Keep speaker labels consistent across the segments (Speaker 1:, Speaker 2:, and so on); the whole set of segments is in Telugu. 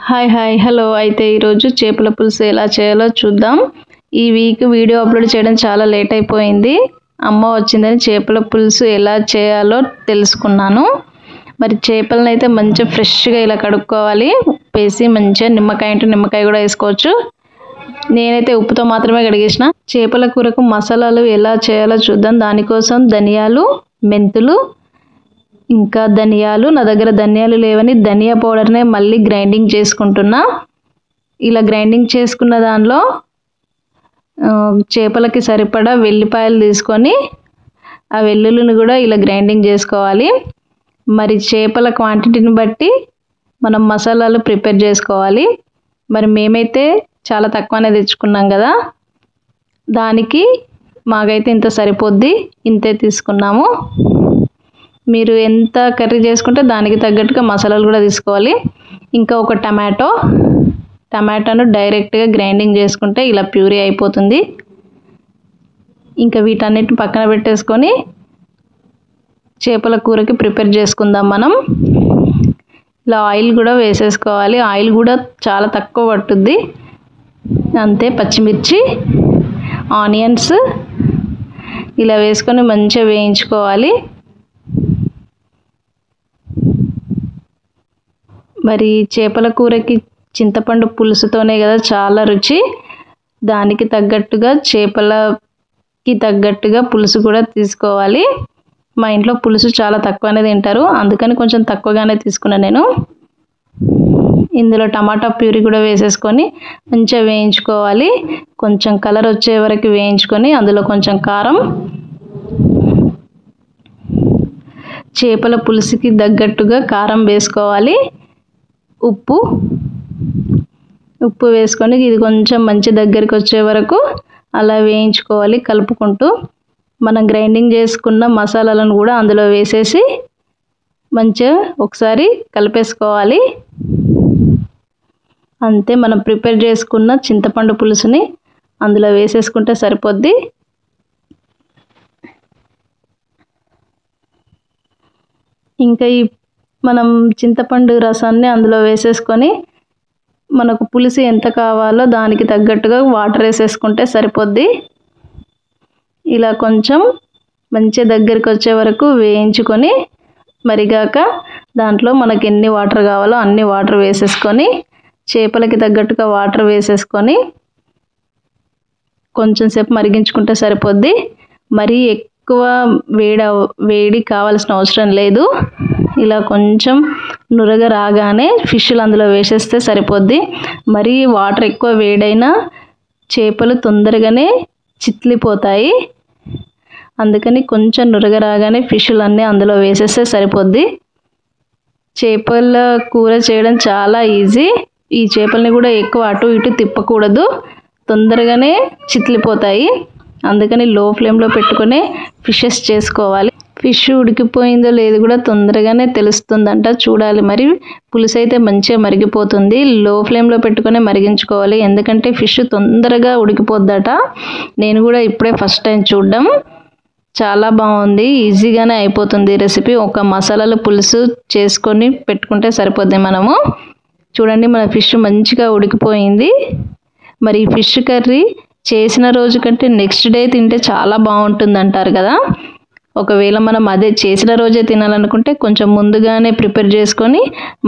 Speaker 1: హాయ్ హాయ్ హలో అయితే ఈరోజు చేపల పులుసు ఎలా చేయాలో చూద్దాం. ఈ వీక్ వీడియో అప్లోడ్ చేయడం చాలా లేట్ అయిపోయింది. అమ్మ వచ్చిందని చేపల పులుసు ఎలా చేయాలో తెలుసుకున్నాను. మరి చేపలను అయితే మంచిగా ఫ్రెష్గా ఇలా కడుక్కోవాలి. ఉప్పు వేసి మంచిగా నిమ్మకాయ అంటే నిమ్మకాయ కూడా వేసుకోవచ్చు. నేనైతే ఉప్పుతో మాత్రమే కడిగేసిన. చేపల కూరకు మసాలాలు ఎలా చేయాలో చూద్దాం. దానికోసం ధనియాలు, మెంతులు, ఇంకా ధనియాలు, నా దగ్గర ధనియాలు లేవని ధనియా పౌడర్నే మళ్ళీ గ్రైండింగ్ చేసుకుంటున్నా. ఇలా గ్రైండింగ్ చేసుకున్న దానిలో చేపలకి సరిపడా వెల్లిపాయలు తీసుకొని ఆ వెల్లుల్లిని కూడా ఇలా గ్రైండింగ్ చేసుకోవాలి. మరి చేపల క్వాంటిటీని బట్టి మనం మసాలాలు ప్రిపేర్ చేసుకోవాలి. మరి మేమైతే చాలా తక్కువనే తెచ్చుకున్నాం కదా, దానికి మాకైతే ఇంత సరిపోద్ది, ఇంతే తీసుకున్నాము. మీరు ఎంత కర్రీ చేసుకుంటే దానికి తగ్గట్టుగా మసాలాలు కూడా తీసుకోవాలి. ఇంకా ఒక టమాటోను డైరెక్ట్గా గ్రైండింగ్ చేసుకుంటే ఇలా ప్యూరీ అయిపోతుంది. ఇంకా వీటన్నిటిని పక్కన పెట్టేసుకొని చేపల కూరకి ప్రిపేర్ చేసుకుందాం మనం. ఇలా ఆయిల్ కూడా వేసేసుకోవాలి. ఆయిల్ కూడా చాలా తక్కువ పట్టుద్ది. అంతే, పచ్చిమిర్చి, ఆనియన్స్ ఇలా వేసుకొని మంచిగా వేయించుకోవాలి. మరి చేపల కూరకి చింతపండు పులుసుతోనే కదా చాలా రుచి. దానికి తగ్గట్టుగా చేపలకి తగ్గట్టుగా పులుసు కూడా తీసుకోవాలి. మా ఇంట్లో పులుసు చాలా తక్కువనే తింటారు, అందుకని కొంచెం తక్కువగానే తీసుకున్నాను నేను. ఇందులో టమాటా ప్యూరీ కూడా వేసేసుకొని మంచిగా వేయించుకోవాలి. కొంచెం కలర్ వచ్చే వరకు వేయించుకొని అందులో కొంచెం కారం, చేపల పులుసుకి తగ్గట్టుగా కారం వేసుకోవాలి. ఉప్పు వేసుకొని ఇది కొంచెం మంచి దగ్గరికి వచ్చే వరకు అలా వేయించుకోవాలి కలుపుకుంటూ. మనం గ్రైండింగ్ చేసుకున్న మసాలాలను కూడా అందులో వేసేసి మంచిగా ఒకసారి కలిపేసుకోవాలి. అంతే, మనం ప్రిపేర్ చేసుకున్న చింతపండు పులుసుని అందులో వేసేసుకుంటే సరిపోద్ది. ఇంకా ఈ మనం చింతపండు రసాన్ని అందులో వేసేసుకొని మనకు పులుసు ఎంత కావాలో దానికి తగ్గట్టుగా వాటర్ వేసేసుకుంటే సరిపోద్ది. ఇలా కొంచెం మంచి దగ్గరికి వచ్చే వరకు వేయించుకొని మరిగాక దాంట్లో మనకి ఎన్ని వాటర్ కావాలో అన్ని వాటర్ వేసేసుకొని చేపలకి తగ్గట్టుగా వాటర్ వేసేసుకొని కొంచెం సేపు మరిగించుకుంటే సరిపోద్ది. మరీ ఎక్కువ వేడి కావాల్సిన అవసరం లేదు. ఇలా కొంచెం నురగ రాగానే ఫిష్లు అందులో వేసేస్తే సరిపోద్ది. మరి వాటర్ ఎక్కువ వేడైనా చేపలు తొందరగానే చిట్లిపోతాయి, అందుకని కొంచెం నురగ రాగానే ఫిష్లు అన్నీ అందులో వేసేస్తే సరిపోద్ది. చేపల కూర చేయడం చాలా ఈజీ. ఈ చేపల్ని కూడా ఎక్కువ అటు ఇటు తిప్పకూడదు, తొందరగానే చిట్లిపోతాయి. అందుకని లో ఫ్లేమ్లో పెట్టుకునే ఫిషెస్ చేసుకోవాలి. ఫిష్ ఉడికిపోయిందో లేదు కూడా తొందరగానే తెలుస్తుందంట. చూడాలి, మరి పులుసు అయితే మంచిగా మరిగిపోతుంది. లో ఫ్లేమ్లో పెట్టుకునే మరిగించుకోవాలి, ఎందుకంటే ఫిష్ తొందరగా ఉడికిపోద్దట. నేను కూడా ఇప్పుడే ఫస్ట్ టైం చూడడం. చాలా బాగుంది, ఈజీగానే అయిపోతుంది రెసిపీ. ఒక మసాలాల పులుసు చేసుకొని పెట్టుకుంటే సరిపోద్ది. మనము చూడండి, మన ఫిష్ మంచిగా ఉడికిపోయింది. మరి ఈ ఫిష్ కర్రీ చేసిన రోజు కంటే నెక్స్ట్ డే తింటే చాలా బాగుంటుంది అంటారు కదా. ఒకవేళ మనం అదే చేసిన రోజే తినాలనుకుంటే కొంచెం ముందుగానే ప్రిపేర్ చేసుకొని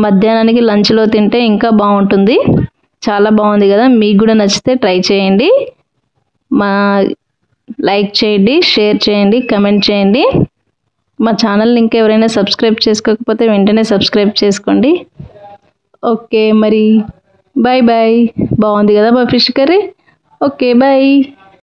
Speaker 1: మధ్యాహ్నానికి లంచ్లో తింటే ఇంకా బాగుంటుంది. చాలా బాగుంది కదా. మీకు కూడా నచ్చితే ట్రై చేయండి. లైక్ చేయండి, షేర్ చేయండి, కమెంట్ చేయండి. మా ఛానల్ని ఇంకా ఎవరైనా సబ్స్క్రైబ్ చేసుకోకపోతే వెంటనే సబ్స్క్రైబ్ చేసుకోండి. ఓకే, మరి బాయ్ బాయ్. బాగుంది కదా మా ఫిష్ కర్రీ. Okay, bye.